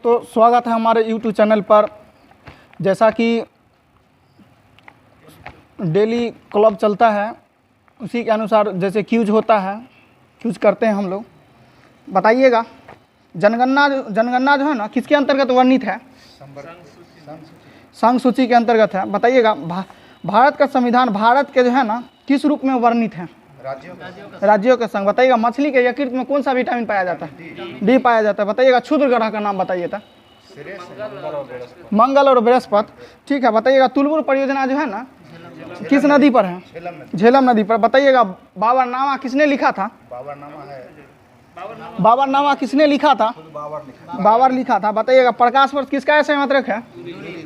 दोस्तों, स्वागत है हमारे YouTube चैनल पर। जैसा कि डेली क्लब चलता है उसी के अनुसार जैसे क्यूज होता है, क्यूज करते हैं हम लोग। बताइएगा, जनगणना जो है ना किसके अंतर्गत वर्णित है? संघ सूची के अंतर्गत है। बताइएगा, भारत का संविधान भारत के जो है ना किस रूप में वर्णित है? राज्यों के संग। बताइएगा, मछली के यकृत में कौन सा विटामिन पाया जाता है? डी पाया जाता है। बताइएगा, क्षुद्र ग्रह का नाम बताइए था। मंगल और बृहस्पति। ठीक है। बताइएगा, तुलबुर परियोजना जो है ना किस नदी पर है? झेलम नदी पर। बताइएगा, बाबरनामा किसने लिखा था? बाबरनामा किसने लिखा था? बाबर लिखा था। बताइएगा, प्रकाश वर्ष किसका ऐसे मात्रक है?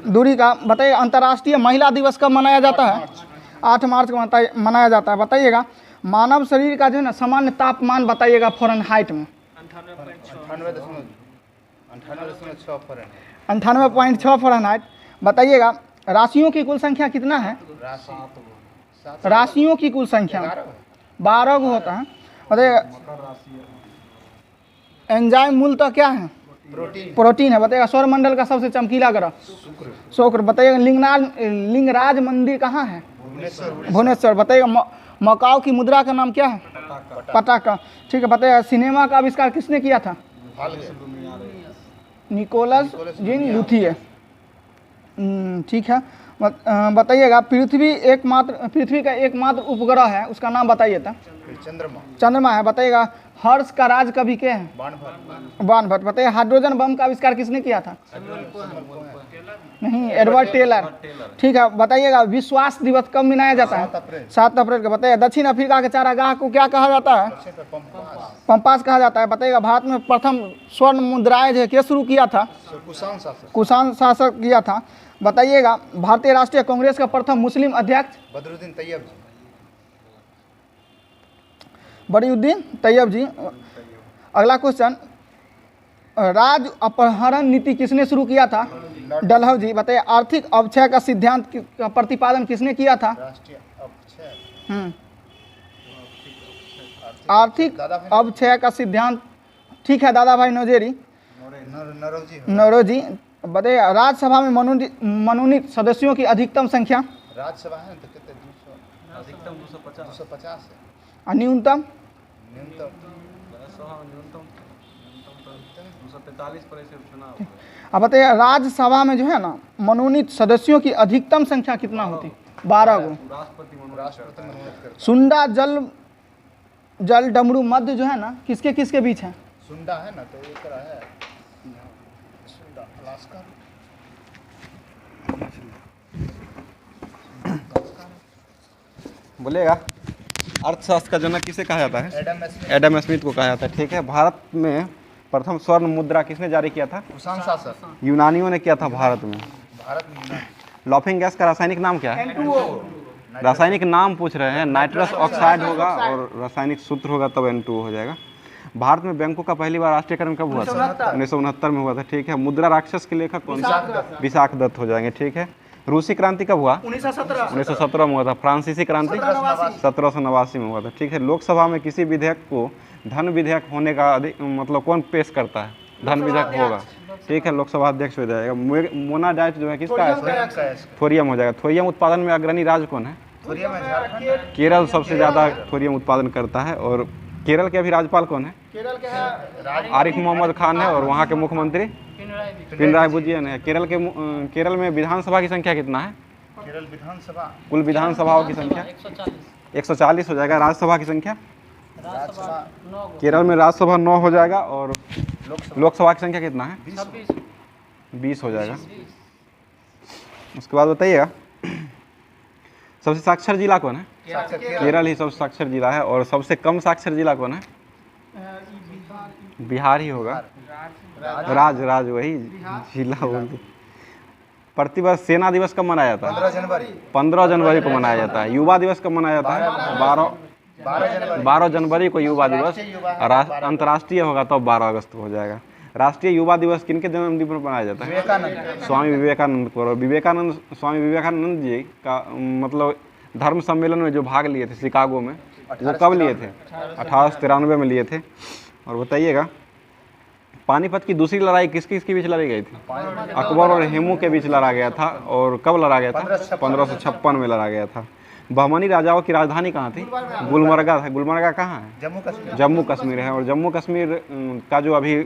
दूरी का। बताइएगा, अंतर्राष्ट्रीय महिला दिवस कब मनाया जाता है? 8 मार्च को मनाया जाता है। बताइएगा, मानव शरीर का जो है ना सामान्य तापमान बताइएगा फ़ारेनहाइट में। 98.6 फ़ारेनहाइट। बताइएगा, राशियों की कुल संख्या कितना है? राशियों की कुल संख्या 12 को होता है। बताइएगा, एंजाइम मूलतः क्या है? प्रोटीन है। बताइएगा, सौरमंडल का सबसे चमकीला ग्रह शुक्र। बताइएगा, लिंगराज मंदिर कहाँ है? भुवनेश्वर। बताइएगा, मकाओ की मुद्रा का नाम क्या है? पटाका। ठीक है। बताइएगा, सिनेमा का आविष्कार किसने किया था? निकोलस जिन लुथिए। ठीक है। बताइएगा, पृथ्वी का एकमात्र उपग्रह है, उसका नाम बताइए था। चंद्रमा है। बताइएगा, हर्ष का राज कवि के हैं? बाणभट्ट। बताइए, हाइड्रोजन बम का आविष्कार किसने किया था? नहीं, एडवर्ड टेलर। ठीक है। बताइएगा, विश्वास दिवस कब मनाया जाता है? 7 अप्रैल को। बताइए, दक्षिण अफ्रीका के चारागाह को क्या कहा जाता है? पंपास कहा जाता है। बताइएगा, भारत में प्रथम स्वर्ण मुद्राएं जो है शुरू किया था? कुषाण शासक किया था। बताइएगा, भारतीय राष्ट्रीय कांग्रेस का प्रथम मुस्लिम अध्यक्ष? बरीउद्दीन तैयब जी। अगला क्वेश्चन, राज्य अपहरण नीति किसने शुरू किया था? डलहौजी। बताइए, आर्थिक अवक्षय का सिद्धांत का प्रतिपादन किसने किया था? आर्थिक अवक्षय का सिद्धांत। ठीक है, दादा भाई नौरोजी। बताइए, राज्यसभा में मनोनीत सदस्यों की अधिकतम संख्या? राज्यसभा है तो कितने? 200 अधिकतम 250 है। और न्यूनतम? 243 पर ऐसे चुनाव। अब बताइए, राज्यसभा में जो है ना मनोनीत सदस्यों की अधिकतम संख्या कितना होती? 12 को। राष्ट्रपति सुंडा जल डमरू मध्य जो है ना किसके बीच है? सुंडा है ना तो एक है सुंडा अलास्का। बोलेगा, अर्थशास्त्र का जनक किसे कहा जाता है? एडम स्मिथ को कहा जाता है। ठीक है। भारत में प्रथम स्वर्ण मुद्रा किसने जारी किया था? कुषाण शासक। यूनानियों ने किया था भारत में। लॉफिंग गैस का रासायनिक नाम क्या है? रासायनिक नाम पूछ रहे हैं। नाइट्रस ऑक्साइड होगा और रासायनिक सूत्र होगा तब N2 हो जाएगा। भारत में बैंकों का पहली बार राष्ट्रीयकरण कब हुआ था? 1969 में हुआ था। ठीक है। मुद्रा राक्षस के लेखक कौन सा? विशाख दत्त हो जाएंगे। ठीक है। रूसी क्रांति कब हुआ? 1917 में हुआ था। फ्रांसीसी क्रांति 1789 में हुआ था। ठीक है। लोकसभा में किसी विधेयक को धन विधेयक होने का मतलब कौन पेश करता है? धन विधेयक होगा। ठीक है। लोकसभा अध्यक्ष हो जाएगा। मोनाजाइट जो है किसका है? थोरियम हो जाएगा। थोरियम उत्पादन में अग्रणी राज्य कौन है? केरल सबसे ज़्यादा थोरियम उत्पादन करता है। और केरल के अभी राज्यपाल कौन है? आरिफ मोहम्मद खान है। और वहाँ के मुख्यमंत्री पिनराई विजयन है। केरल में विधानसभा की संख्या कितना है? केरल विधानसभा कुल विधानसभाओं की संख्या 140 हो जाएगा। राज्यसभा की संख्या? केरल में राज्यसभा 9 हो जाएगा। और लोकसभा की संख्या कितना है? 20 हो जाएगा। उसके बाद बताइएगा, सबसे साक्षर जिला कौन है? केरल ही सबसे साक्षर जिला है। और सबसे कम साक्षर जिला कौन है? बिहार ही होगा। राज वही जिला बोलते। प्रतिवर्ष सेना दिवस कब मनाया जाता है? 15 जनवरी को मनाया जाता है। युवा दिवस कब मनाया जाता है? 12 जनवरी को युवा दिवस। अंतर्राष्ट्रीय होगा तब 12 अगस्त को हो जाएगा। राष्ट्रीय युवा दिवस किनके जन्मदिन पर मनाया जाता है? स्वामी विवेकानंद को। स्वामी विवेकानंद जी का मतलब धर्म सम्मेलन में जो भाग लिए थे शिकागो में, वो कब लिए थे? 1893 में लिए थे। और बताइएगा, पानीपत की दूसरी लड़ाई किस किसके बीच लड़ी गई थी? अकबर और हेमू के बीच लड़ा गया था। और कब लड़ा गया था? 1556 में लड़ा गया था। बहमनी राजाओं की राजधानी कहाँ थी? गुलमर्गा है। गुलमर्गा कहाँ है? जम्मू कश्मीर है। और जम्मू कश्मीर का जो अभी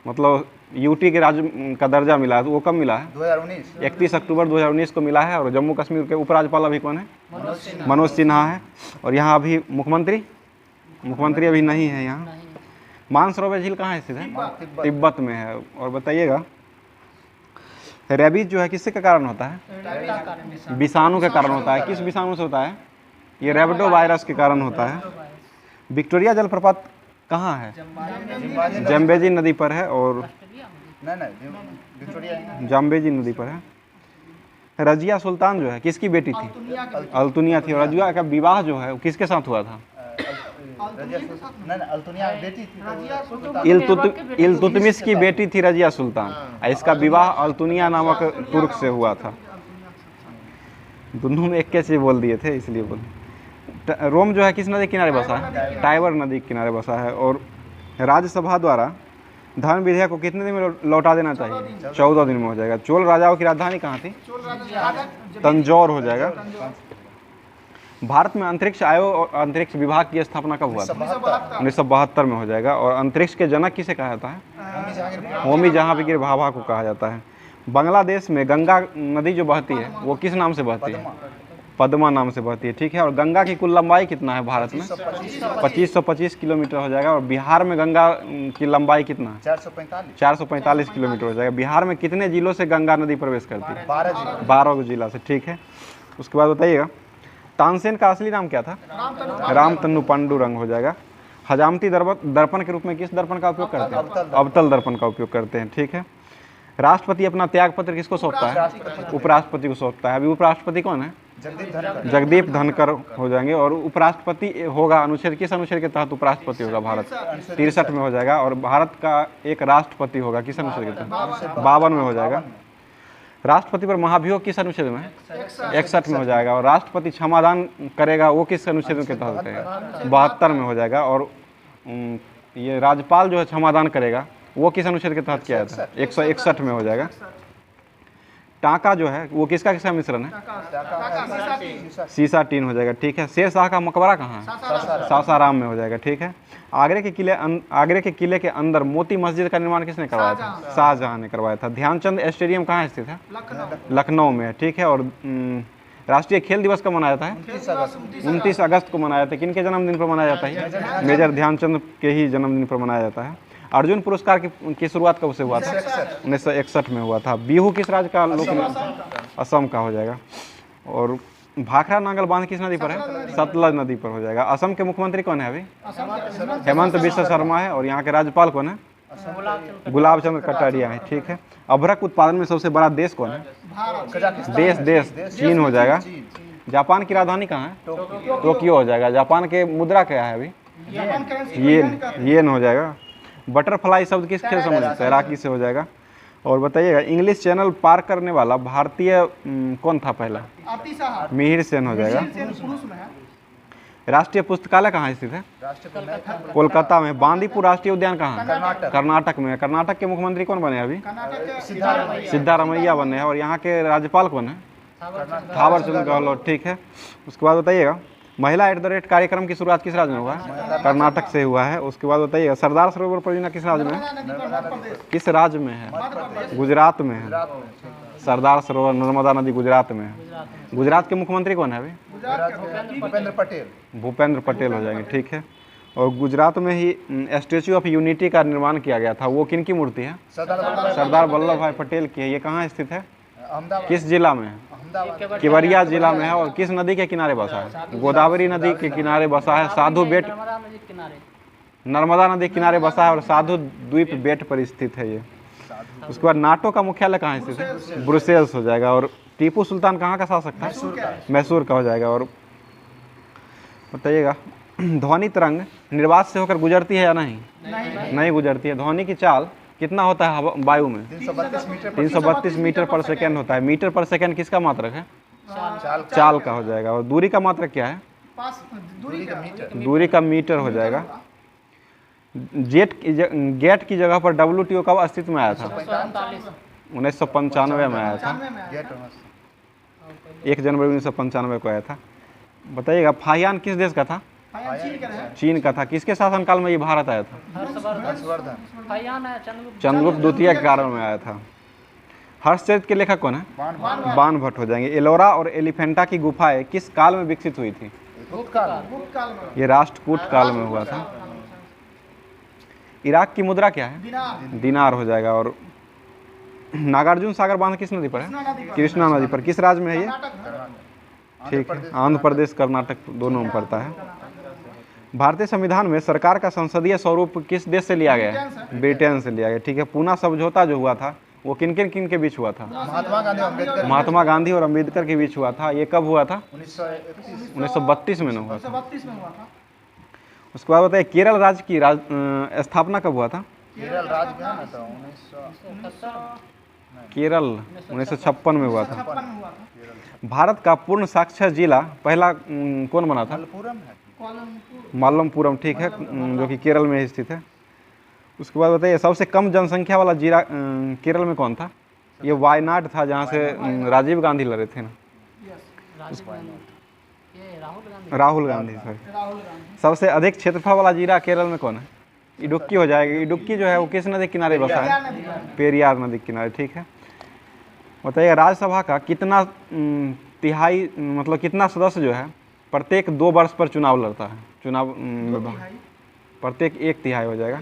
मतलब यूटी के राज्य का दर्जा मिला है तो वो कब मिला है? 2019 31 अक्टूबर 2019 को मिला है। और जम्मू कश्मीर के उपराज्यपाल अभी कौन है? मनोज सिन्हा है। और यहाँ अभी मुख्यमंत्री अभी नहीं है यहाँ। मानसरोवर झील कहाँ स्थित है? तिब्बत में है। और बताइएगा रेबीज जो है किससे के कारण होता है? विषाणु के कारण होता है। किस विषाणु से होता है? ये रेबडो वायरस के कारण होता है। विक्टोरिया जलप्रपात कहाँ है? जम्बेजी नदी पर है। और जाम्बेजी नदी पर है। रजिया सुल्तान जो है किसकी बेटी थी? अल्तुनिया थी। और रजिया का विवाह जो है वो किसके साथ हुआ था? इल्तुतमिश की बेटी थी रजिया सुल्तान। इसका विवाह अल्तुनिया नामक तुर्क से हुआ था। दोनों में एक कैसे बोल दिए थे इसलिए बोल। रोम जो है किस नदी किनारे बसा है? टाइबर नदी के किनारे बसा है। और राज्यसभा द्वारा धन विधेयक को कितने दिन में लौटा देना चाहिए? 14 दिन में हो जाएगा। चोल राजाओं की राजधानी कहाँ थी? तंजौर हो जाएगा। भारत में अंतरिक्ष आयोग और अंतरिक्ष विभाग की स्थापना कब हुआ था? 1972 में हो जाएगा। और अंतरिक्ष के जनक किसे कहा जाता है? होमी जहांगीर भाभा को कहा जाता है। बांग्लादेश में गंगा नदी जो बहती है वो किस नाम से बहती है? पद्मा नाम से बहती है। ठीक है। और गंगा की कुल लंबाई कितना है भारत में? 2525 किलोमीटर हो जाएगा। और बिहार में गंगा की लंबाई कितना है? 445 किलोमीटर हो जाएगा। बिहार में कितने जिलों से गंगा नदी प्रवेश करती है? 12 जिला से। ठीक है। उसके बाद बताइएगा तानसेन का असली नाम क्या था? रामतनु पांडुरंग हो जाएगा। हजामती दर्पण के रूप में किस दर्पण का उपयोग करते हैं? अवतल दर्पण का उपयोग करते हैं। ठीक है। राष्ट्रपति अपना त्यागपत्र किसको सौंपता है? उपराष्ट्रपति को सौंपता है। अभी उपराष्ट्रपति कौन है? जगदीप धनकर हो जाएंगे। और उपराष्ट्रपति होगा अनुच्छेद किस अनुच्छेद के तहत उपराष्ट्रपति होगा? भारत 63 में हो जाएगा। और भारत का एक राष्ट्रपति होगा किस अनुच्छेद के तहत? 52 में हो जाएगा। राष्ट्रपति पर महाभियोग किस अनुच्छेद में? 61 में हो जाएगा। और राष्ट्रपति क्षमादान करेगा वो किस अनुच्छेद के तहत है? 72 में हो जाएगा। और ये राज्यपाल जो है क्षमादान करेगा वो किस अनुच्छेद के तहत किया जाता है? 161 में हो जाएगा। टाका जो है वो किसका किसका मिश्रण है? सीसा-टीन हो जाएगा। ठीक है। शेर शाह का मकबरा कहाँ है? सासाराम में हो जाएगा। ठीक है। आगरे के किले के अंदर मोती मस्जिद का निर्माण किसने करवाया था? शाहजहां ने करवाया था। ध्यानचंद स्टेडियम कहाँ स्थित है? लखनऊ में। ठीक है। और राष्ट्रीय खेल दिवस कब मनाया जाता है? 29 अगस्त को मनाया जाता है। किनके जन्मदिन पर मनाया जाता है? मेजर ध्यानचंद के ही जन्मदिन पर मनाया जाता है। अर्जुन पुरस्कार की शुरुआत कब से हुआ था? 1961 में हुआ था। बिहू किस राज्य का लोक? असम का हो जाएगा। और भाखड़ा नांगल बांध किस नदी पर है? सतलज नदी पर हो जाएगा। असम के मुख्यमंत्री कौन है अभी? हेमंत बिश्व शर्मा है। और यहाँ के राज्यपाल कौन है? गुलाब चंद्र कटारिया है। ठीक है। अभ्रक उत्पादन में सबसे बड़ा देश कौन है? देश चीन हो जाएगा। जापान की राजधानी कहाँ है? टोक्यो हो जाएगा। जापान के मुद्रा क्या है अभी? येन हो जाएगा। बटरफ्लाई शब्द किस खेल से समझ तैराकी से हो जाएगा। और बताइएगा इंग्लिश चैनल पार करने वाला भारतीय कौन था पहला? मिहिर सेन हो जाएगा। राष्ट्रीय पुस्तकालय कहाँ स्थित है? कोलकाता में। बांदीपुर राष्ट्रीय उद्यान कहाँ है? कर्नाटक में है। कर्नाटक के मुख्यमंत्री कौन बने अभी? सिद्धारमैया बने हैं। और यहाँ के राज्यपाल कौन है? थावरचंद गहलोत। ठीक है। उसके बाद बताइएगा महिला @ कार्यक्रम की शुरुआत किस राज्य में हुआ है? कर्नाटक से हुआ है। उसके बाद बताइएगा सरदार सरोवर परियोजना किस राज्य में है? किस राज्य में है? गुजरात में है। सरदार सरोवर नर्मदा नदी गुजरात में है। गुजरात के मुख्यमंत्री कौन है अभी? भूपेंद्र पटेल हो जाएंगे। ठीक है। और गुजरात में ही स्टैच्यू ऑफ यूनिटी का निर्माण किया गया था। वो किन की मूर्ति है? सरदार वल्लभ भाई पटेल की है। ये कहाँ स्थित है? किस जिला में है? केवड़िया जिला में है। और किस नदी के किनारे बसा है? गोदावरी नदी के किनारे बसा है। साधु बेट नर्मदा नदी किनारे बसा है। और साधु द्वीप बेट पर स्थित है ये। उसके बाद नाटो का मुख्यालय कहाँ स्थित है? ब्रुसेल्स हो जाएगा। और टीपू सुल्तान कहाँ का शासक था? मैसूर का हो जाएगा। और बताइएगा ध्वनि तरंग निर्वात से होकर गुजरती है या नहीं गुजरती है। ध्वनि की चाल कितना होता है वायु में? 332 मीटर पर सेकेंड होता है। मीटर पर सेकेंड किसका मात्रक है? चाल का हो जाएगा। और दूरी का मात्रक क्या है? दूरी का मीटर हो जाएगा। गेट की जगह पर WTO कब अस्तित्व में आया था? 1995 में आया था। गेट 1 जनवरी 1995 को आया था। बताइएगा फाहियान किस देश का था? चीन का था। किसके शासनकाल में ये भारत आया था? हर्षवर्धन। चंद्रगुप्त द्वितीय के काल में आया था। हर्षचरित के लेखक कौन है? बाण भट्ट हो जाएंगे। एलोरा और एलिफेंटा की गुफाएं किस काल में विकसित हुई थी? ये राष्ट्रकूट काल में हुआ था। इराक की मुद्रा क्या है? दिनार हो जाएगा। और नागार्जुन सागर बांध किस नदी पर है? कृष्णा नदी पर। किस राज्य में है ये? ठीक है, आंध्र प्रदेश कर्नाटक दोनों में पड़ता है। भारतीय संविधान में सरकार का संसदीय स्वरूप किस देश से लिया गया है? ब्रिटेन से लिया गया। ठीक है, पूना समझौता जो हुआ था वो किन किन के बीच हुआ था? महात्मा गांधी और अम्बेडकर के बीच हुआ था। ये कब हुआ था? 1932 में हुआ था। उसके बाद बताइए केरल राज्य की स्थापना कब हुआ था? केरल राज्य केरल 1956 में हुआ था। भारत का पूर्ण साक्षर जिला पहला कौन बना था? मालमपुरम। ठीक है, जो कि केरल में स्थित है। उसके बाद बताइए सबसे कम जनसंख्या वाला जिला केरल में कौन था? ये वायनाड था, जहाँ से राजीव गांधी लड़े थे ना। राहुल गांधी सॉरी। सबसे अधिक क्षेत्रफल वाला जिला केरल में कौन है? इडुक्की हो जाएगी। इडुक्की जो है वो किस नदी किनारे बसा है? पेरियार नदी किनारे। ठीक है, बताइए राज्यसभा का कितना तिहाई मतलब कितना सदस्य जो है प्रत्येक 2 वर्ष पर चुनाव लड़ता है? चुनाव प्रत्येक 1 तिहाई हो जाएगा।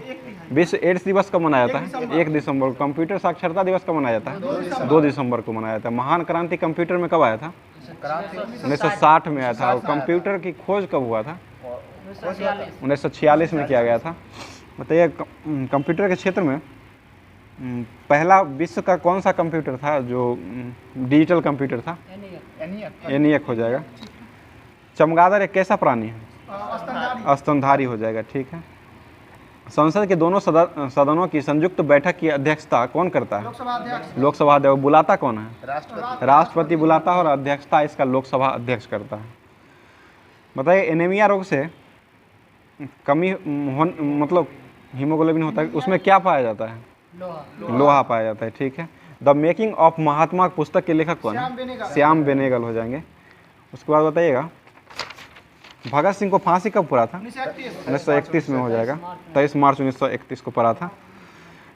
विश्व एड्स दिवस कब मनाया जाता है? 1 दिसंबर को। कंप्यूटर साक्षरता दिवस कब मनाया जाता है? 2 दिसंबर को मनाया जाता है। महान क्रांति कंप्यूटर में कब आया था? 1960 में आया था। और कंप्यूटर की खोज कब हुआ था? 1946 में किया गया था। बताइए कंप्यूटर के क्षेत्र में पहला विश्व का कौन सा कंप्यूटर था जो डिजिटल कंप्यूटर था? एनियक हो जाएगा। चमगादड़ एक कैसा प्राणी है? स्तनधारी हो जाएगा। ठीक है, संसद के दोनों सदनों की संयुक्त बैठक की अध्यक्षता कौन करता है? लोकसभा अध्यक्ष। बुलाता कौन है? राष्ट्रपति बुलाता है और अध्यक्षता इसका लोकसभा अध्यक्ष करता है। बताइए एनीमिया रोग से कमी मतलब हीमोग्लोबिन होता है, उसमें क्या पाया जाता है? लोहा पाया जाता है। ठीक है, द मेकिंग ऑफ महात्मा पुस्तक के लेखक कौन है? श्याम बेनेगल हो जाएंगे। उसके बाद बताइएगा भगत सिंह को फांसी कब पड़ा था? 1931 में हो जाएगा। 23 मार्च 1931 को पड़ा था।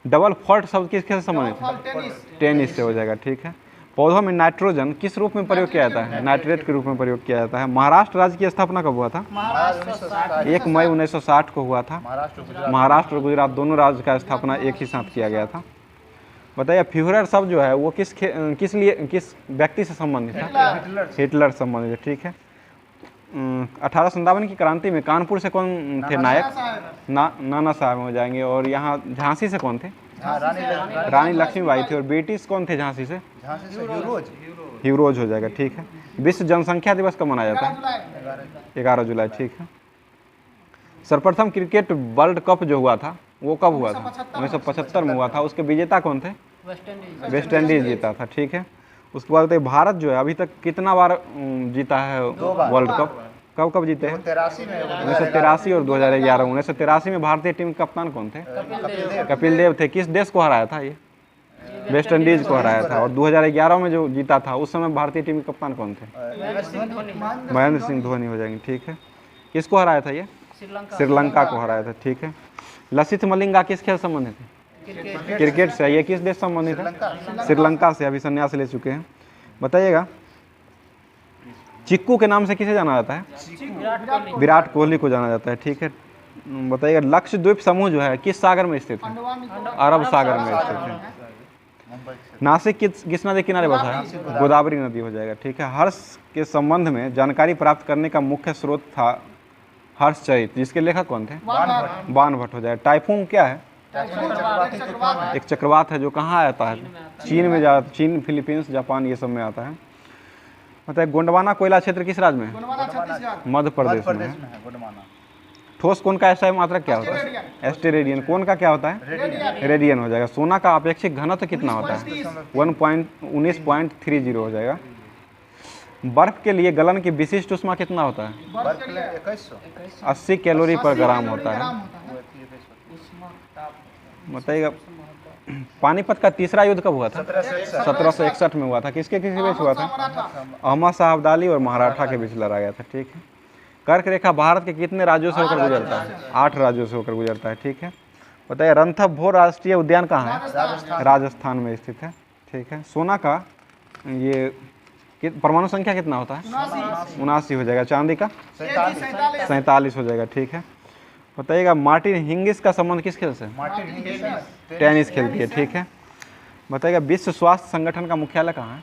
डबल फॉल्ट शब्द किसके संबंधित है? टेनिस से हो जाएगा। ठीक है, पौधों में नाइट्रोजन किस रूप में प्रयोग किया जाता है? नाइट्रेट के रूप में प्रयोग किया जाता है। महाराष्ट्र राज्य की स्थापना कब हुआ था? 1 मई 1960 को हुआ था। महाराष्ट्र और गुजरात दोनों राज्य का स्थापना एक ही साथ किया गया था। बताइए फ्यूहरर शब्द जो है वो किस व्यक्ति से संबंधित है? हिटलर संबंधित है। ठीक है, 1857 की क्रांति में कानपुर से कौन थे नायक? नाना साहब हो जाएंगे। और यहाँ झांसी से कौन थे? रानी लक्ष्मीबाई थी। और ब्रिटिश कौन थे झांसी से? ह्यूरोज हो जाएगा। ठीक है, विश्व जनसंख्या दिवस कब मनाया जाता है? 11 जुलाई। ठीक है, सर्वप्रथम क्रिकेट वर्ल्ड कप जो हुआ था वो कब हुआ था? 1975 में हुआ था। उसके विजेता कौन थे? वेस्ट इंडीज जीता था। ठीक है, उसके बाद भारत जो है अभी तक कितना बार जीता है वर्ल्ड कप? कब जीते हैं? 1983 और 2011। 1983 में भारतीय टीम के कप्तान कौन थे? कपिल देव थे। किस देश को हराया था ये? वेस्ट इंडीज को हराया था। और 2011 में जो जीता था उस समय भारतीय टीम के कप्तान कौन थे? महेंद्र सिंह धोनी हो जाएंगे। ठीक है, किसको हराया था ये? श्रीलंका को हराया था। ठीक है, लसित मलिंगा किस खेल संबंधित है? क्रिकेट से। ये किस देश संबंधित है? श्रीलंका से। अभी संन्यास ले चुके हैं। बताइएगा चिक्कू के नाम से किसे जाना जाता है? विराट कोहली को जाना जाता है। ठीक है, बताइएगा लक्षद्वीप समूह जो है किस सागर में स्थित है? अरब सागर में स्थित है। नासिक किस नदी किनारे बसा है? गोदावरी नदी हो जाएगा। ठीक है, हर्ष के संबंध में जानकारी प्राप्त करने का मुख्य स्रोत था हर्षचरित, जिसके लेखक कौन थे? बाण भट्ट हो जाएगा। टाइफून क्या है? एक चक्रवात है जो कहाँ आता है? चीन में चीन, फिलीपींस, जापान ये सब में आता है। मतलब गोंडवाना कोयला क्षेत्र किस राज्य में है? मध्य प्रदेश में है। ठोस कोण का एसआई मात्रक क्या होता है? एस्टेरेडियन। कोण का क्या होता है? रेडियन हो जाएगा। सोना का अपेक्षित घनत्व कितना होता है? 19.30 हो जाएगा। बर्फ के लिए गलन की विशिष्ट ऊष्मा कितना होता है? 80 कैलोरी पर ग्राम होता है। बताइएगा पानीपत का तीसरा युद्ध कब हुआ था? 1761 में हुआ था। किसके किसके बीच हुआ था? अहमद शाह अब्दाली और मराठा के बीच लड़ा गया था। ठीक है। कर्क रेखा भारत के कितने राज्यों से होकर गुजरता है? 8 राज्यों से होकर गुजरता है। ठीक है। बताइए रणथंभौर राष्ट्रीय उद्यान कहाँ है? राजस्थान में स्थित है। ठीक है। सोना का ये परमाणु संख्या कितना होता है? 79 हो जाएगा। चांदी का 47 हो जाएगा। ठीक है। बताइएगा मार्टिन हिंगिस का संबंध किस खेल से? टेनिस खेलती है। ठीक है। बताइएगा विश्व स्वास्थ्य संगठन का मुख्यालय कहाँ है?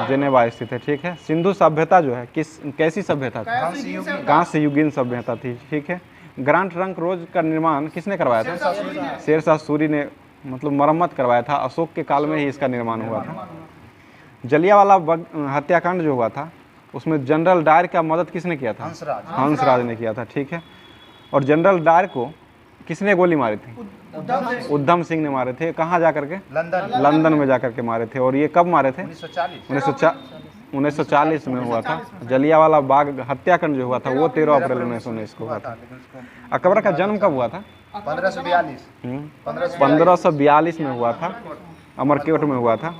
जेनेवा स्थित है। ठीक है। सिंधु सभ्यता जो है कैसी सभ्यता थी? कांस्य युगीन सभ्यता थी। ठीक है। ग्रांड ट्रंक रोड का निर्माण किसने करवाया था? शेरशाह सूरी ने मतलब मरम्मत करवाया था। अशोक के काल में ही इसका निर्माण हुआ था। जलियांवाला हत्याकांड जो हुआ था उसमें जनरल डायर का मदद किसने किया था? हंसराज ने किया था। ठीक है। और जनरल डायर को किसने गोली मारी थी? उधम सिंह ने मारे थे। कहाँ जा करके? लंदन में जा करके मारे थे। और ये कब मारे थे? 1940 में हुआ था। जलियांवाला बाग हत्याकांड जो हुआ था वो 13 अप्रैल 1919 को हुआ था। अकबर का जन्म कब हुआ था? 1542 में हुआ था। अमरकोट में हुआ था।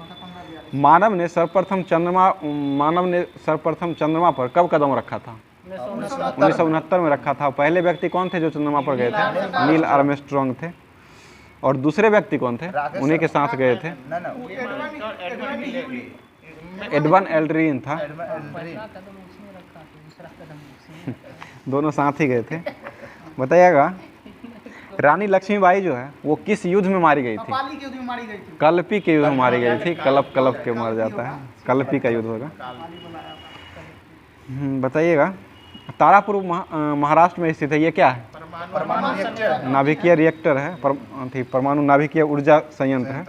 मानव ने सर्वप्रथम चंद्रमा पर कब कदम रखा था? 1969 में रखा था। पहले व्यक्ति कौन थे जो चंद्रमा पर गए थे? नील आर्मस्ट्रॉन्ग थे। और दूसरे व्यक्ति कौन थे? उन्हीं के साथ गए थे। एडवन एल्ड्रिन था। दोनों साथ ही गए थे। बताइएगा रानी लक्ष्मीबाई जो है वो किस युद्ध में मारी गई थी? कल्पी के युद्ध में मारी गई थी। कलप के मर जाता है। कल्पी का युद्ध होगा। बताइएगा तारापुर महाराष्ट्र में स्थित है। ये क्या है? नाभिकीय रिएक्टर है। परमाणु नाभिकीय ऊर्जा संयंत्र है।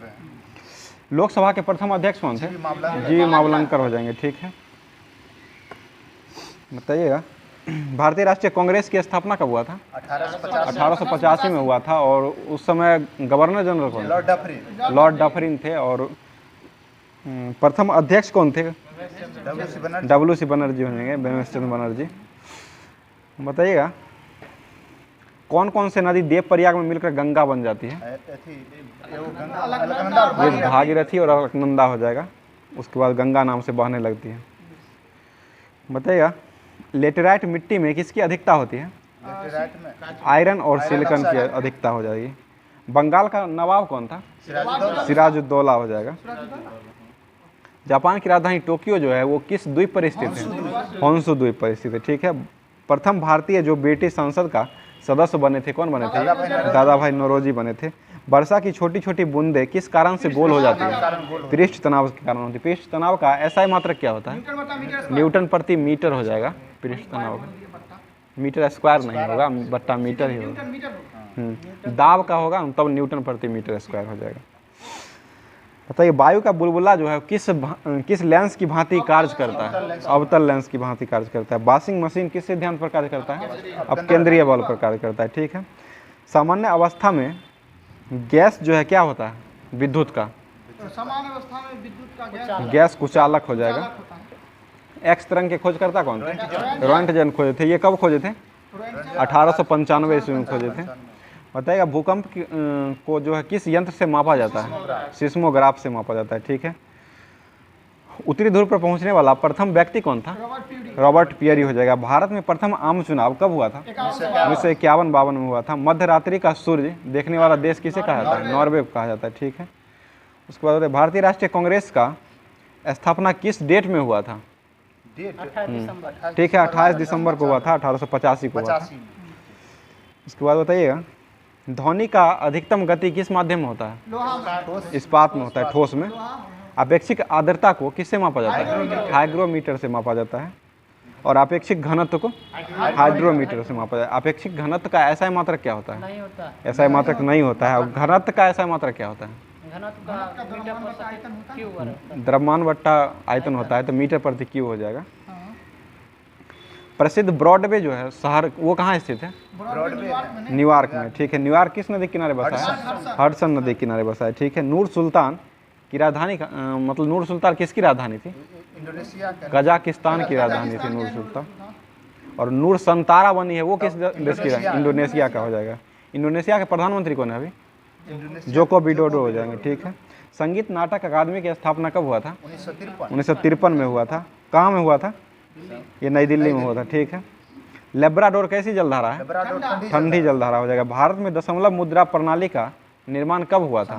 लोकसभा के प्रथम अध्यक्ष कौन थे? जी मावलंकर हो जाएंगे। ठीक है। बताइएगा भारतीय राष्ट्रीय कांग्रेस की स्थापना कब हुआ था? 1885 में हुआ था। और उस समय गवर्नर जनरल कौन? लॉर्ड डफरिन थे। और प्रथम अध्यक्ष कौन थे? WC बनर्जी हो जाएंगे। बेमेशचंद्र बनर्जी। बताइएगा कौन कौन से नदी देव प्रयाग में मिलकर गंगा बन जाती है? ये भागीरथी और अलकनंदा हो जाएगा। उसके बाद गंगा नाम से बहने लगती है। बताइएगा लेटेराइट मिट्टी में किसकी अधिकता होती है? आयरन और सिलिकॉन की अधिकता हो जाएगी। बंगाल का नवाब कौन था? सिराजुद्दौला हो जाएगा। जापान की राजधानी टोक्यो जो है वो किस द्वीप पर स्थित है? होन्शु द्वीप पर स्थित है। ठीक है। प्रथम भारतीय जो ब्रिटिश संसद का सदस्य बने थे कौन बने थे? दादा भाई नौरोजी बने थे। वर्षा की छोटी छोटी बूंदें किस कारण से गोल हो जाती है? पृष्ठ तनाव के कारण होती है। पृष्ठ तनाव का SI मात्रक क्या होता है? न्यूटन प्रति मीटर हो जाएगा। पृष्ठ तनाव का मीटर स्क्वायर नहीं होगा, बट्टा मीटर ही होगा। दाब का होगा तब न्यूटन प्रति मीटर स्क्वायर हो जाएगा। बताइए वायु का बुलबुला जो है किस लेंस की भांति कार्य करता है? अवतल लेंस की भांति कार्य करता है। वॉशिंग मशीन किस सिद्धांत पर कार्य करता है? अब केंद्रीय बल पर कार्य करता है। ठीक है। सामान्य अवस्था में गैस जो है क्या होता है? विद्युत का सामान्य अवस्था में विद्युत का गैस कुचालक हो जाएगा। एक्स तरंग के खोजकर्ता कौन थे? रोएंटजन खोजे थे। ये कब खोजे थे? 1895 ईस्वी में खोजे थे। बताइएगा भूकंप को जो है किस यंत्र से मापा जाता है? सिस्मोग्राफ से मापा जाता है। ठीक है। उत्तरी ध्रुव पर पहुंचने वाला प्रथम व्यक्ति कौन था? रॉबर्ट पियरी हो जाएगा। भारत में प्रथम आम चुनाव कब हुआ था? 1951-52 में हुआ था। मध्य रात्रि का सूर्य देखने वाला देश किसे कहा जाता है? नॉर्वे को कहा जाता है। ठीक है। उसके बाद भारतीय राष्ट्रीय कांग्रेस का स्थापना किस डेट में हुआ था? ठीक है 28 दिसंबर को हुआ था। 1885 को हुआ था। उसके बाद बताइएगा ध्वनि का अधिकतम गति किस माध्यम में होता है? इस्पात में होता है, ठोस में। अपेक्षिक आर्द्रता को किससे मापा जाता है? हाइग्रोमीटर से मापा जाता है। और अपेक्षिक घनत्व को हाइड्रोमीटर से मापा जाता है। अपेक्षिक घनत्व का ऐसा मात्रक क्या होता है? ऐसा मात्रक नहीं होता है। और घनत्व का ऐसा मात्रक क्या होता है? द्रव्यमान बट्टा आयतन होता है तो मीटर प्रति क्यूब हो जाएगा। प्रसिद्ध ब्रॉडवे जो है शहर वो कहाँ स्थित है? न्यूयॉर्क में। ठीक है। न्यूयॉर्क किस नदी किनारे बसा है? हडसन नदी किनारे बसा है। ठीक है। नूर सुल्तान की राजधानी मतलब नूर सुल्तान किसकी राजधानी थी? कजाकिस्तान की राजधानी थी नूर सुल्तान। और नूर संतारा बनी है वो किस देश की? इंडोनेशिया का हो जाएगा। इंडोनेशिया के प्रधानमंत्री कौन है अभी? जोको विडोडो हो जाएंगे, ठीक है। संगीत नाटक अकादमी की स्थापना कब हुआ था? 1953 में हुआ था। कहाँ में हुआ था? ये नई दिल्ली में हुआ था, ठीक है। लेब्राडोर कैसी जलधारा है? ठंडी जलधारा हो जाएगा। भारत में दशमलव मुद्रा प्रणाली का निर्माण कब हुआ था?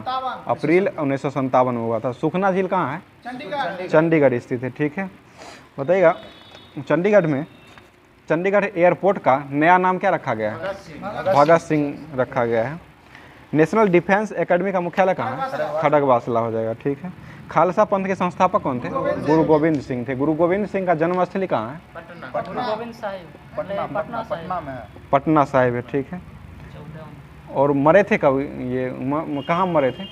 अप्रैल 1957 में हुआ था। सुखना झील कहाँ है? चंडीगढ़ स्थित है, ठीक है। बताइएगा चंडीगढ़ में चंडीगढ़ एयरपोर्ट का नया नाम क्या रखा गया है? भगत सिंह रखा गया है। नेशनल डिफेंस एकेडमी का मुख्यालय कहाँ है? खड़गवासला हो जाएगा, ठीक है। खालसा पंथ के संस्थापक कौन थे? गुरु गोविंद सिंह थे। गुरु गोविंद सिंह का जन्मस्थली कहाँ है? पटना साहिब है, ठीक है। और मरे थे कब ये? कहाँ मरे थे?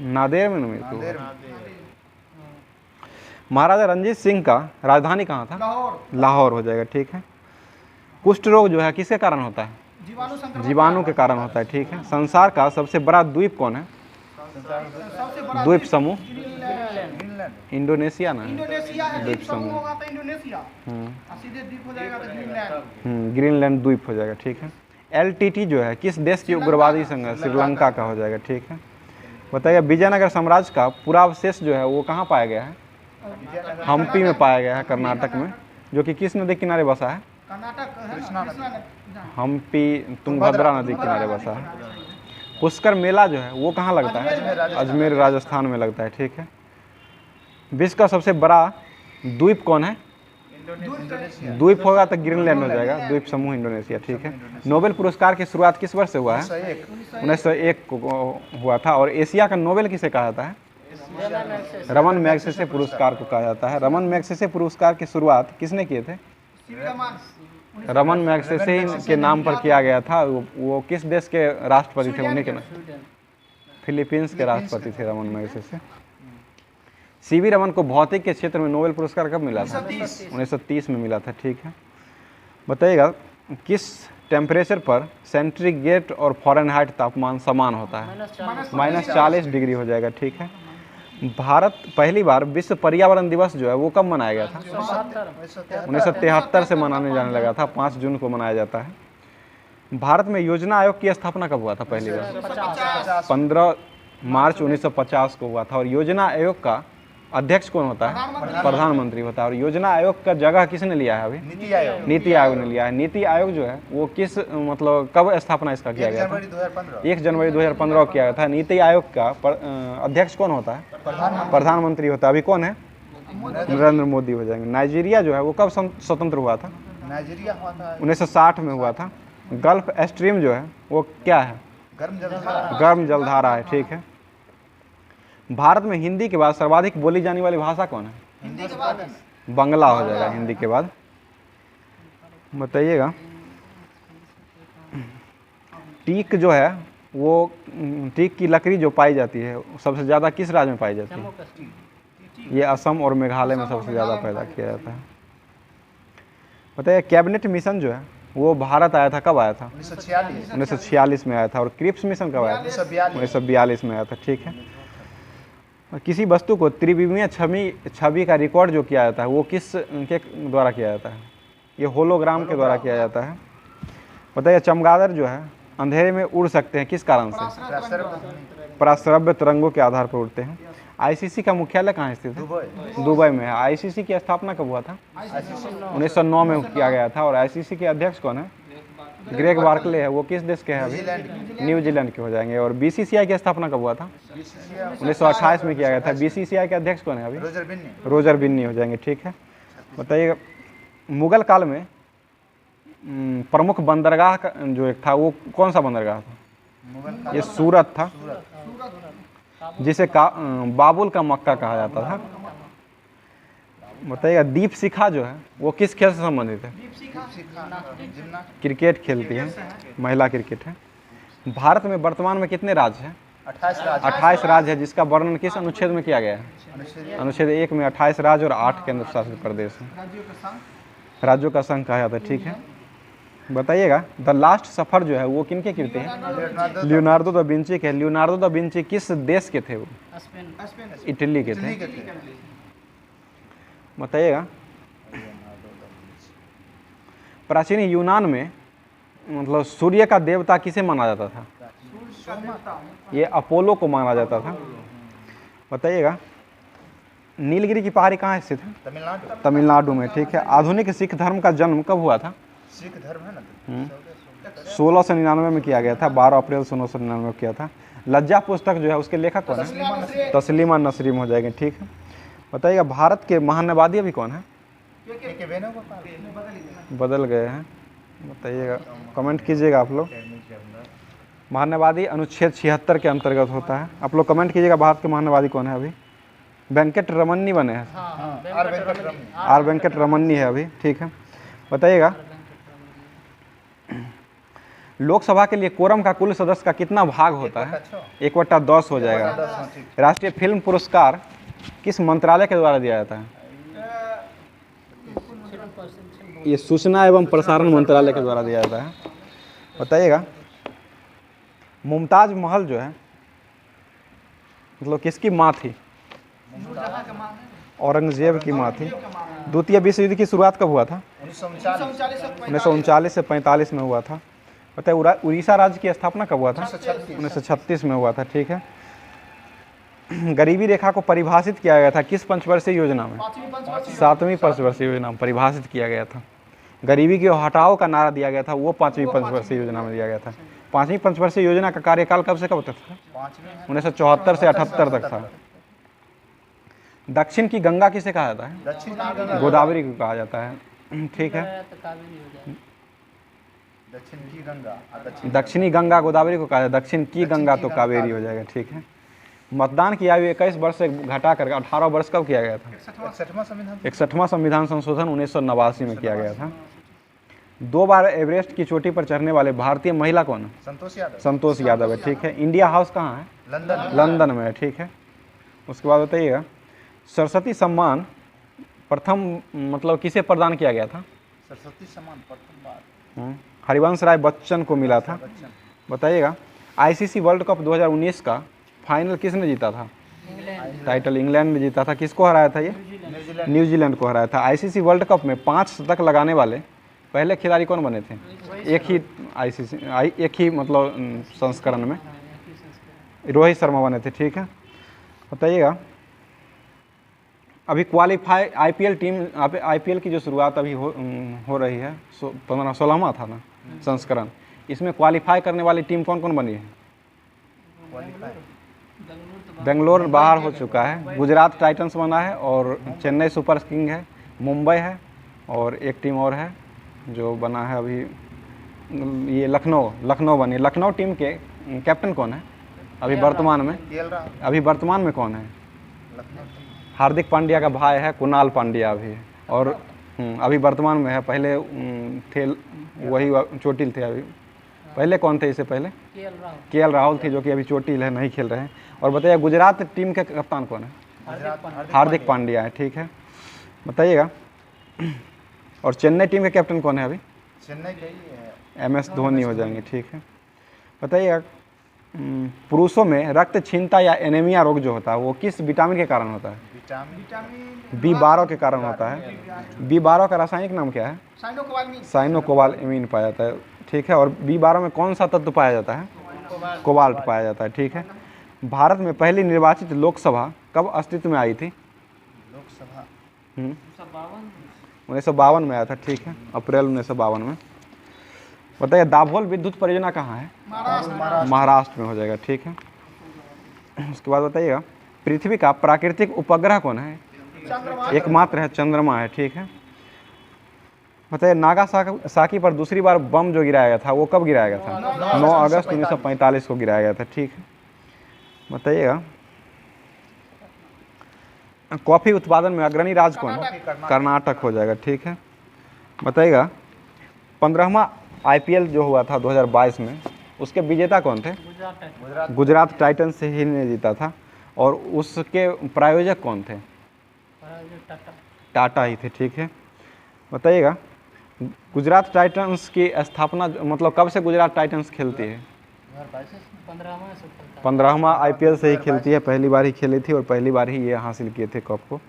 नादेर में मृत्यु हुआ। महाराजा रंजीत सिंह का राजधानी कहाँ था? लाहौर हो जाएगा, ठीक है। कुष्ठ रोग जो है किसके कारण होता है? जीवाणु के कारण होता है, ठीक है। संसार का सबसे बड़ा द्वीप कौन है? द्वीप समूह इंडोनेशिया ना, द्वीप समूह ग्रीनलैंड द्वीप हो जाएगा, ठीक है। LTT जो है किस देश की उग्रवादी संघ है? श्रीलंका का हो जाएगा, ठीक है। बताइए विजयनगर साम्राज्य का पूरा अवशेष जो है वो कहाँ पाया गया है? हम्पी में पाया गया है, कर्नाटक में, जो कि किस नदी किनारे बसा है? हम्पी तुंगभद्रा नदी किनारे बसा है। पुष्कर मेला जो है वो कहाँ लगता है? अजमेर राजस्थान में लगता है, ठीक है। विश्व का सबसे बड़ा द्वीप कौन है? द्वीप होगा तो ग्रीनलैंड हो जाएगा, द्वीप समूह इंडोनेशिया, ठीक है। नोबेल पुरस्कार की शुरुआत किस वर्ष से हुआ है? 1901 को हुआ था। और एशिया का नोबेल किसे कहा जाता है? रमन मैग्सेसे पुरस्कार को कहा जाता है। रमन मैग्सेसे पुरस्कार की शुरुआत किसने किए थे? रमन मैग्सेसे के नाम पर किया गया था। वो किस देश के राष्ट्रपति थे? उन्हीं के नाम, फिलीपींस के राष्ट्रपति थे रमन मैग्सेसे। CV रमन को भौतिक के क्षेत्र में नोबेल पुरस्कार कब मिला था? 1930 में मिला था, ठीक है। बताइएगा किस टेम्परेचर पर सेंटीग्रेड और फ़ारेनहाइट तापमान समान होता है? -40 डिग्री हो जाएगा, ठीक है। भारत पहली बार विश्व पर्यावरण दिवस जो है वो कब मनाया गया था? 1973 से मनाने जाने लगा था, 5 जून को मनाया जाता है। भारत में योजना आयोग की स्थापना कब हुआ था पहली बार? 15 मार्च 1950 को हुआ था। और योजना आयोग का अध्यक्ष कौन होता है? प्रधानमंत्री होता है। और योजना आयोग का जगह किसने लिया है अभी? नीति आयोग ने लिया है। नीति आयोग जो है वो किस मतलब कब स्थापना इसका किया गया था? 1 जनवरी 2015 को किया गया था। नीति आयोग का अध्यक्ष कौन होता है? प्रधानमंत्री होता है। अभी कौन है? नरेंद्र मोदी हो जाएंगे। नाइजीरिया जो है वो कब स्वतंत्र हुआ था? नाइजीरिया हुआ था 1960 में हुआ था। गल्फ स्ट्रीम जो है वो क्या है? गर्म जलधारा है, ठीक है। भारत में हिंदी के बाद सर्वाधिक बोली जाने वाली भाषा कौन है? हिंदी के बाद बंगला हो जाएगा हिंदी के बाद। बताइएगा टीक जो है वो टीक की लकड़ी जो पाई जाती है सबसे ज़्यादा किस राज्य में पाई जाती है? ये असम और मेघालय में सबसे ज़्यादा पैदा किया जाता है। बताइए कैबिनेट मिशन जो है वो भारत आया था, कब आया था? 1946 में आया था। और क्रिप्स मिशन कब आया था? 1942 में आया था, ठीक है। किसी वस्तु को त्रिविमीय छवि का रिकॉर्ड जो किया जाता है वो किस के द्वारा किया जाता है? ये होलोग्राम के द्वारा किया जाता है। बताइए चमगादड़ जो है अंधेरे में उड़ सकते हैं किस कारण से? पराश्रव्य तरंगों के आधार पर उड़ते हैं। ICC का मुख्यालय कहाँ स्थित है? दुबई में है। ICC की स्थापना कब हुआ था? 1909 में किया गया था। और ICC के अध्यक्ष कौन है? ग्रेग बार्कले है। वो किस देश के हैं अभी? न्यूजीलैंड के हो जाएंगे। और BCCI की स्थापना कब हुआ था? 1928 में किया गया था। BCCI के अध्यक्ष कौन है अभी? रोजर बिन्नी हो जाएंगे, ठीक है। बताइए मुगल काल में प्रमुख बंदरगाह जो एक था वो कौन सा बंदरगाह था? ये सूरत था, जिसे बाबुल का मक्का कहा जाता था। बताइएगा दीप शिखा जो है वो किस खेल से संबंधित है? क्रिकेट खेलती है, महिला क्रिकेट है। भारत में वर्तमान में कितने राज्य हैं? 28 राज्य है, जिसका वर्णन किस अनुच्छेद में किया गया है? अनुच्छेद 1 में 28 राज्य और 8 केंद्र शासित प्रदेश हैं। राज्यों का संघ कहा जाता है, ठीक है। बताइएगा द लास्ट सफर जो है वो किनके कृति है? लियोनार्डो दा विंची के। लियोनार्डो दा विंची किस देश के थे? वो इटली के थे। बताइएगा प्राचीन यूनान में मतलब सूर्य का देवता किसे माना जाता था? ये अपोलो को माना जाता था। बताइएगा नीलगिरी की पहाड़ी कहाँ स्थित है? तमिलनाडु। तमिलनाडु में, ठीक है। आधुनिक सिख धर्म का जन्म कब हुआ था? सिख धर्म है ना, 1699 में किया गया था, 12 अप्रैल 1699 में किया था। लज्जा पुस्तक जो है उसके लेखक कौन है? तस्लीमा नसरीन हो जाएंगे, ठीक है। बताइएगा भारत के महानवादी अभी कौन है? के वेणुगोपाल। बदल गए हैं, बताइएगा, कमेंट कीजिएगा आप लोग। महानवादी अनुच्छेद 76 के अंतर्गत होता है। आप लोग कमेंट कीजिएगा भारत के महानवादी कौन है अभी? वेंकट रमन्नी बने हैं, आर वेंकट रमन्नी है अभी, ठीक है। बताइएगा लोकसभा के लिए कोरम का कुल सदस्य का कितना भाग होता है? 1/10 हो जाएगा। राष्ट्रीय फिल्म पुरस्कार किस मंत्रालय के द्वारा दिया जाता है? ये सूचना एवं प्रसारण मंत्रालय के द्वारा दिया जाता है। बताइएगा मुमताज महल जो है मतलब किसकी माँ थी? औरंगजेब की माँ थी। द्वितीय विश्व युद्ध की शुरुआत कब हुआ था? 1939 से 45 में हुआ था। बताइए उड़ीसा राज्य की स्थापना कब हुआ था? 1936 में हुआ था, ठीक है। गरीबी रेखा को परिभाषित किया गया था किस पंचवर्षीय योजना में? 7वीं पंचवर्षीय योजना में परिभाषित किया गया था। गरीबी के हटाओ का नारा दिया गया था, वो 5वीं पंचवर्षीय योजना में दिया गया था। 5वीं पंचवर्षीय योजना का कार्यकाल कब से कब तक था? 1974 से 78 तक था। दक्षिण की गंगा किसे कहा जाता है? गोदावरी को कहा जाता है, ठीक है। दक्षिणी गंगा गोदावरी को कहा जाता है, दक्षिण की गंगा तो कावेरी हो जाएगा, ठीक है। मतदान की आयु 21 वर्ष से घटा कर 18 वर्ष कब किया गया था? 61वां संविधान संशोधन 1989 में किया गया था। 2 बार एवरेस्ट की चोटी पर चढ़ने वाले भारतीय महिला कौन है? संतोष यादव है, ठीक है। इंडिया हाउस कहाँ है? लंदन में है, ठीक है। उसके बाद बताइएगा सरस्वती सम्मान प्रथम मतलब किसे प्रदान किया गया था? सरस्वती सम्मान प्रथम बार हरिवंश राय बच्चन को मिला था। बताइएगा आईसीसी वर्ल्ड कप 2019 का फाइनल किसने जीता था? टाइटल इंग्लैंड ने जीता था। किसको हराया था ये? न्यूजीलैंड को हराया था। आईसीसी वर्ल्ड कप में 5 शतक लगाने वाले पहले खिलाड़ी कौन बने थे? एक ही मतलब संस्करण में रोहित शर्मा बने थे, ठीक है। बताइएगा अभी क्वालिफाई आईपीएल टीम आईपीएल की जो शुरुआत अभी हो रही है 16वां था ना संस्करण, इसमें क्वालिफाई करने वाली टीम कौन कौन बनी है? बेंगलोर बाहर हो चुका है, गुजरात टाइटंस बना है और चेन्नई सुपर किंग है, मुंबई है और एक टीम और है जो बना है अभी, ये लखनऊ बनी। लखनऊ टीम के कैप्टन कौन है अभी वर्तमान में? अभी वर्तमान में कौन है? हार्दिक पांड्या का भाई है कुणाल पांड्या अभी, और अभी वर्तमान में है। पहले थे वही चोटिल थे अभी। पहले कौन थे इससे पहले? केएल राहुल थे जो कि अभी चोटिल है, नहीं खेल रहे हैं। और बताइए गुजरात टीम के कप्तान कौन है? हार्दिक पांड्या है, ठीक है। बताइएगा और चेन्नई टीम के कैप्टन कौन है अभी? चेन्नई के MS धोनी हो जाएंगे, ठीक है। बताइएगा पुरुषों में रक्तहीनता या एनीमिया रोग जो होता है वो किस विटामिन के कारण होता है? B12 के कारण होता है। B12 का रासायनिक नाम क्या है? साइनोकोबालामीन पाया जाता है, ठीक है। और B12 में कौन सा तत्व पाया जाता है? कोबाल्ट पाया जाता है, ठीक है। भारत में पहली निर्वाचित लोकसभा कब अस्तित्व में आई थी? लोकसभा 1952 में आया था, ठीक है, अप्रैल 1952 में। बताइए दाभोल विद्युत परियोजना कहाँ है? महाराष्ट्र में हो जाएगा, ठीक है। उसके बाद बताइएगा पृथ्वी का प्राकृतिक उपग्रह कौन है? एकमात्र है, चंद्रमा है, ठीक है। बताइए नागासाकी पर दूसरी बार बम जो गिराया गया था वो कब गिराया गया था? 9 अगस्त 1945 को गिराया गया था, ठीक है। बताइएगा कॉफ़ी उत्पादन में अग्रणी राज्य कौन है? कर्नाटक हो जाएगा, ठीक है। बताइएगा 15वां आईपीएल जो हुआ था 2022 में उसके विजेता कौन थे? गुजरात टाइटंस से ही ने जीता था। और उसके प्रायोजक कौन थे? टाटा ही थे, ठीक है। बताइएगा गुजरात टाइटंस की स्थापना मतलब कब से गुजरात टाइटंस खेलती है? 15वां आईपीएल से ही खेलती है, पहली बार ही खेली थी और पहली बार ही ये हासिल किए थे कप को।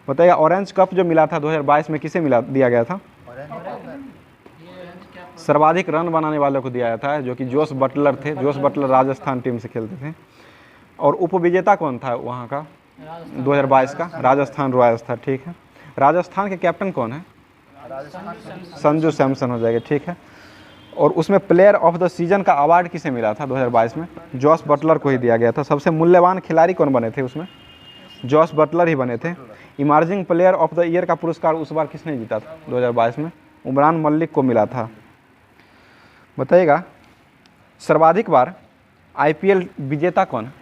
बताइए ऑरेंज कप जो मिला था 2022 में किसे दिया गया था? सर्वाधिक रन बनाने वालों को दिया जाता है, जो कि जोस बटलर थे। जोस बटलर राजस्थान टीम से खेलते थे। और उपविजेता कौन था वहाँ का 2022 का? राजस्थान रॉयल्स था, ठीक है। राजस्थान के कैप्टन कौन है? संजू सैमसन हो जाएगा, ठीक है। और उसमें प्लेयर ऑफ द सीजन का अवार्ड किसे मिला था 2022 में? जॉस बटलर को ही दिया गया था। सबसे मूल्यवान खिलाड़ी कौन बने थे उसमें? जॉस बटलर ही बने थे। Emerging player of the year का पुरस्कार उस बार किसने जीता था 2022 में? उमरान मलिक को मिला था। बताइएगा सर्वाधिक बार IPL विजेता कौन है?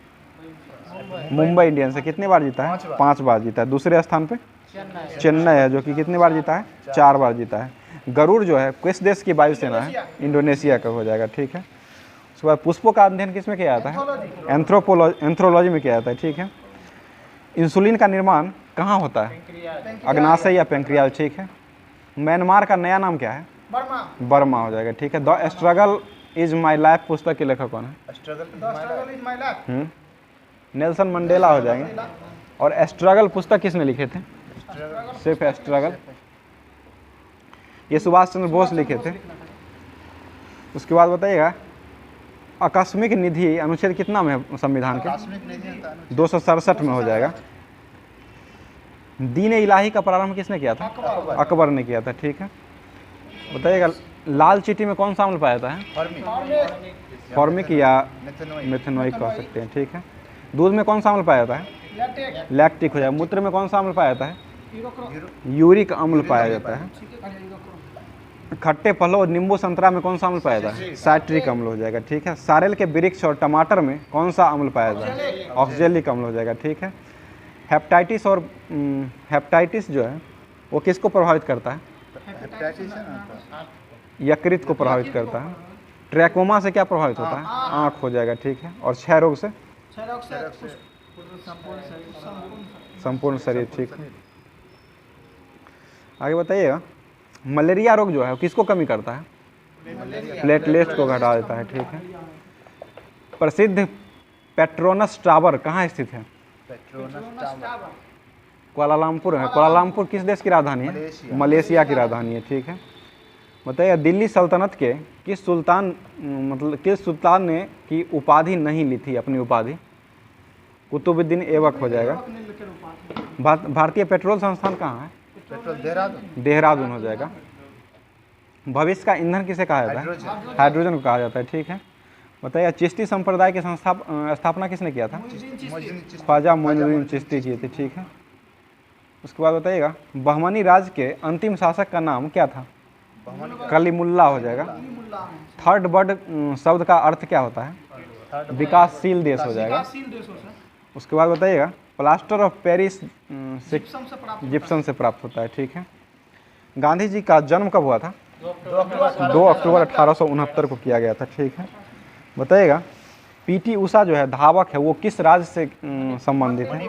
मुंबई इंडियंस से कितनी बार जीता है? 5 बार जीता है। दूसरे स्थान पे चेन्नई है, जो कि कितनी बार जीता है? 4 बार जीता है। गरुड़ जो है किस देश की वायुसेना है? इंडोनेशिया का हो जाएगा, ठीक है। उसके बाद पुष्पों का अध्ययन किस में किया जाता है? एंथ्रोपोलॉजी में किया जाता है, ठीक है। इंसुलिन का निर्माण कहाँ होता है? अग्नाशय या पैंक्रियाज, ठीक है। म्यांमार का नया नाम क्या है? बर्मा हो जाएगा, ठीक है। The struggle is my life पुस्तक के लेखक कौन है? नेल्सन मंडेला हो जाएंगे। और स्ट्रगल पुस्तक किसने लिखे थे? सिर्फ स्ट्रगल, ये सुभाष चंद्र बोस लिखे थे। उसके बाद बताइएगा आकस्मिक निधि अनुच्छेद कितना में है संविधान के? 267 में हो जाएगा। दीन इलाही का प्रारंभ किसने किया था? अकबर ने किया था, ठीक है। बताइएगा लाल चींटी में कौन सा अम्ल पाया जाता है? फॉर्मिक या मेथनोइक कह सकते हैं, ठीक है। दूध में कौन सा अम्ल पाया जाता है? लैक्टिक हो जाएगा। मूत्र में कौन सा अम्ल पाया जाता है? यूरिक अम्ल पाया जाता है। खट्टे फलों और नींबू संतरा में कौन सा अम्ल पाया जाता है? साइट्रिक अम्ल हो जाएगा, ठीक है। सारेल के वृक्ष और टमाटर में कौन सा अम्ल पाया जाता है? ऑक्जेलिक अम्ल हो जाएगा, ठीक है। हेपेटाइटिस और हेपेटाइटिस जो है वो किसको प्रभावित करता है? यकृत को प्रभावित करता है। ट्रैकोमा से क्या प्रभावित होता है? आँख हो जाएगा, ठीक है। और क्षय रोग से? संपूर्ण शरीर, ठीक है। आगे बताइएगा मलेरिया रोग जो है वो किसको कमी करता है? प्लेटलेट्स को घटा देता है, ठीक है। प्रसिद्ध पेट्रोनस टावर कहाँ स्थित है? कुआलालंपुर है। कुआलालंपुर किस देश की राजधानी है? मलेशिया की राजधानी है, ठीक है। बताइए दिल्ली सल्तनत के किस सुल्तान ने की उपाधि नहीं ली थी? अपनी उपाधि कुतुबुद्दीन ऐबक हो जाएगा। भारतीय पेट्रोल संस्थान कहाँ है? देहरादून हो जाएगा। भविष्य का ईंधन किसे कहा जाता है? हाइड्रोजन को कहा जाता है, ठीक है। बताइए चिश्ती संप्रदाय की स्थापना किसने किया था? ख्वाजा मोइनुद्दीन चिश्ती किए थे, ठीक है। उसके बाद बताइएगा बहमनी राज्य के अंतिम शासक का नाम क्या था? कलीमुल्ला हो जाएगा। थर्ड वर्ल्ड शब्द का अर्थ क्या होता है? विकासशील देश हो जाएगा। उसके बाद बताइएगा प्लास्टर ऑफ पेरिस जिप्सम से प्राप्त होता है, ठीक है। गांधी जी का जन्म कब हुआ था? 2 अक्टूबर 1869 को किया गया था, ठीक है। बताइएगा PT उषा जो है धावक है वो किस राज्य से संबंधित है?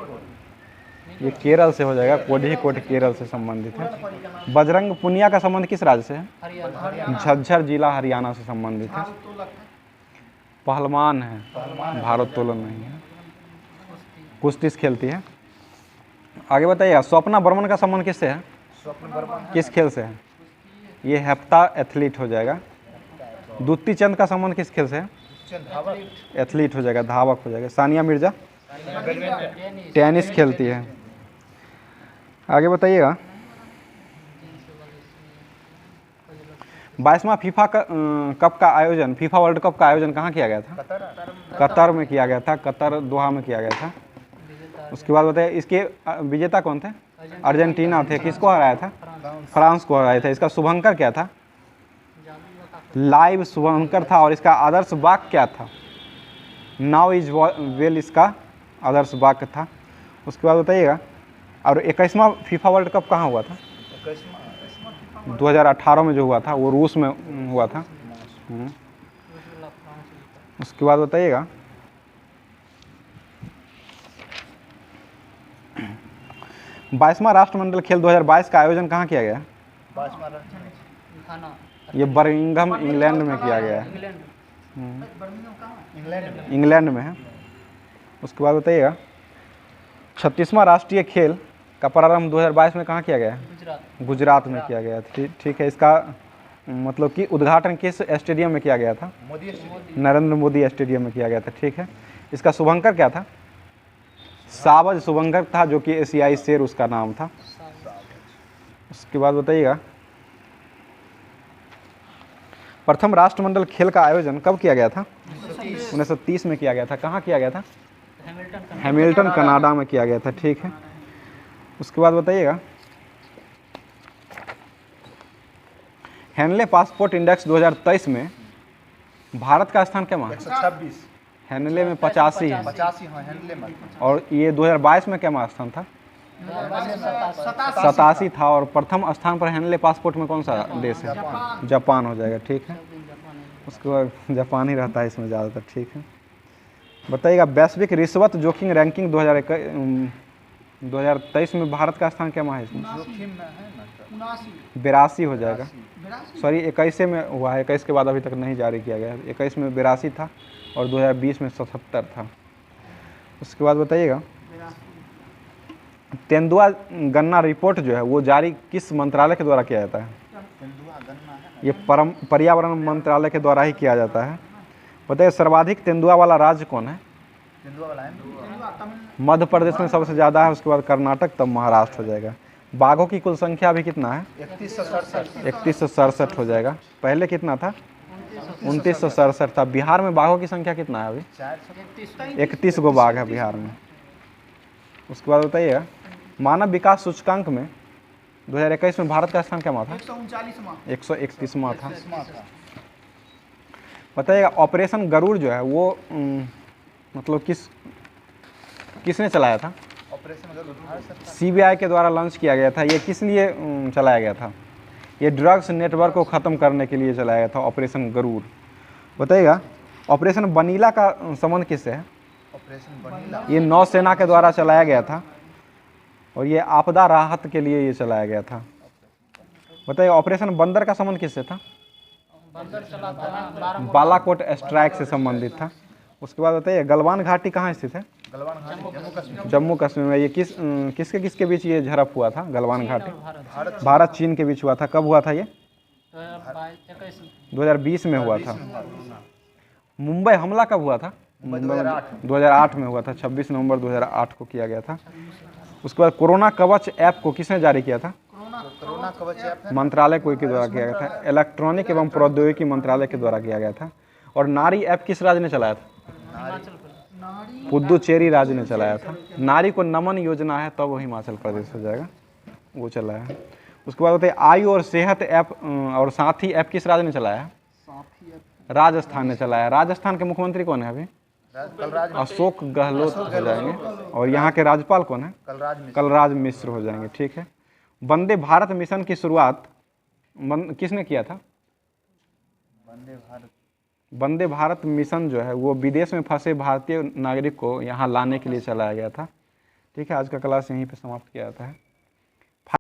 ये केरल से हो जाएगा। कोझिकोड केरल से संबंधित है। बजरंग पुनिया का संबंध किस राज्य से है? झज्जर जिला हरियाणा से संबंधित है। पहलवान है, भारोत्तोलन नहीं है। कुश्ती खेलती है। आगे बताइएगा स्वप्ना बर्मन का संबंध किससे है? किस खेल से है? ये हेप्टा एथलीट हो जाएगा। दुत्ती चंद का संबंध किस खेल से है? एथलीट हो जाएगा, धावक हो जाएगा। सानिया मिर्जा टेनिस खेलती है। आगे बताइएगा 22वां फीफा कप का आयोजन, फीफा वर्ल्ड कप का आयोजन कहाँ किया गया था? कतर में किया गया था। कतर दोहा में किया गया था। उसके बाद बताइए इसके विजेता कौन थे? अर्जेंटीना थे। किसको हराया था? फ्रांस को हराया था। इसका शुभंकर क्या था? लाइव शुभंकर था। और इसका आदर्श वाक्य क्या था? नाउ इज वेल इसका आदर्श वाक्य था। उसके बाद बताइएगा और 21वां फीफा वर्ल्ड कप कहाँ हुआ था? 2018 में जो हुआ था वो रूस में हुआ था। उसके बाद बताइएगा 22वां राष्ट्रमंडल खेल 2022 का आयोजन कहाँ किया गया? ये बर्मिंघम इंग्लैंड में किया गया है। इंग्लैंड में है। उसके बाद बताइएगा 36वां राष्ट्रीय खेल का प्रारंभ 2022 में कहाँ किया गया है? गुजरात में किया गया। ठीक है। इसका मतलब कि उद्घाटन किस स्टेडियम में किया गया था? मोदी स्टेडियम। नरेंद्र मोदी स्टेडियम में किया गया था। ठीक है, इसका शुभंकर क्या था? सावज शुभंकर था, जो कि एशियाई शेर उसका नाम था। उसके बाद बताइएगा, प्रथम राष्ट्रमंडल खेल का आयोजन कब किया गया था? 1930 में किया गया था। कहाँ किया गया था? हैमिल्टन कनाडा में किया गया था। ठीक है, उसके बाद बताइएगा, हेनले पासपोर्ट इंडेक्स 2023 में भारत का स्थान क्या? 126। हेनले में 85 है, 85 हाँ, हैंडले में। और ये 2022 में क्या स्थान था? 87 था। और प्रथम स्थान पर हेनले पासपोर्ट में कौन सा देश है? जापान हो जाएगा। ठीक है, उसके बाद जापान ही रहता है इसमें ज़्यादातर। ठीक है, बताइएगा, वैश्विक रिश्वत जोखिम रैंकिंग 2023 में भारत का स्थान क्या है इसमें? जोखिम में है ना, 82 हो जाएगा। सॉरी, 21 में हुआ है, 21 के बाद अभी तक नहीं जारी किया गया है। 21 में 82 था और 2020 में 77 था। उसके बाद बताइएगा, तेंदुआ गन्ना रिपोर्ट जो है वो जारी किस मंत्रालय के द्वारा किया जाता है? तेंदुआ गन्ना है। ये पर्यावरण मंत्रालय के द्वारा ही किया जाता है। बताइए, सर्वाधिक तेंदुआ वाला राज्य कौन है? तेंदुआ वाला है मध्य प्रदेश में सबसे ज़्यादा है, उसके बाद कर्नाटक, तब महाराष्ट्र हो जाएगा। बाघों की कुल संख्या अभी कितना है? 3167 हो जाएगा। पहले कितना था? 2967 था। बिहार में बाघों की संख्या कितना है अभी? 31 गो बाघ है बिहार में। उसके बाद बताइएगा, मानव विकास सूचकांक में 2021 में भारत का स्थान क्या था? 131वां था। बताइएगा, ऑपरेशन गरुड़ जो है वो मतलब किसने चलाया था? ऑपरेशन गरुड़ भारत सरकार। सीबीआई के द्वारा लॉन्च किया गया था। ये किस लिए चलाया गया था? ये ड्रग्स नेटवर्क को ख़त्म करने के लिए चलाया गया था, ऑपरेशन गरुड़। बताइएगा, ऑपरेशन बनीला का संबंध किससे है? ऑपरेशन बनीला ये नौसेना के द्वारा चलाया गया था और ये आपदा राहत के लिए ये चलाया गया था। बताइए, ऑपरेशन बंदर का संबंध किससे था? बालाकोट स्ट्राइक से संबंधित था। उसके बाद बताइए, गलवान घाटी कहाँ स्थित है? गलवान घाटी जम्मू कश्मीर। जम्मू कश्मीर में। ये किसके बीच ये झड़प हुआ था? गलवान घाटी भारत चीन के बीच हुआ था। कब हुआ था ये? 2020 में हुआ था। मुंबई हमला कब हुआ था? 2008 में हुआ था। 26 नवंबर 2008 को किया गया था। उसके बाद कोरोना कवच ऐप को किसने जारी किया था? कोरोना कवच ऐप मंत्रालय को के द्वारा किया गया था। इलेक्ट्रॉनिक एवं प्रौद्योगिकी मंत्रालय के द्वारा किया गया था। और नारी ऐप किस राज्य ने चलाया था? पुदुचेरी राज्य ने चलाया था। नारी को नमन योजना है, तब वो हिमाचल प्रदेश हो जाएगा, वो चलाया है। उसके बाद होते हैं आयु और सेहत ऐप और साथी ऐप किस राज्य ने चलाया है? राजस्थान ने चलाया। राजस्थान के मुख्यमंत्री कौन है अभी? अशोक गहलोत हो जाएंगे। और यहाँ के राज्यपाल कौन है? कलराज मिश्र हो जाएंगे। ठीक है, वंदे भारत मिशन की शुरुआत किसने किया था? वंदे भारत मिशन जो है वो विदेश में फंसे भारतीय नागरिक को यहाँ लाने के लिए चलाया गया था। ठीक है, आज का क्लास यहीं पे समाप्त किया जाता है।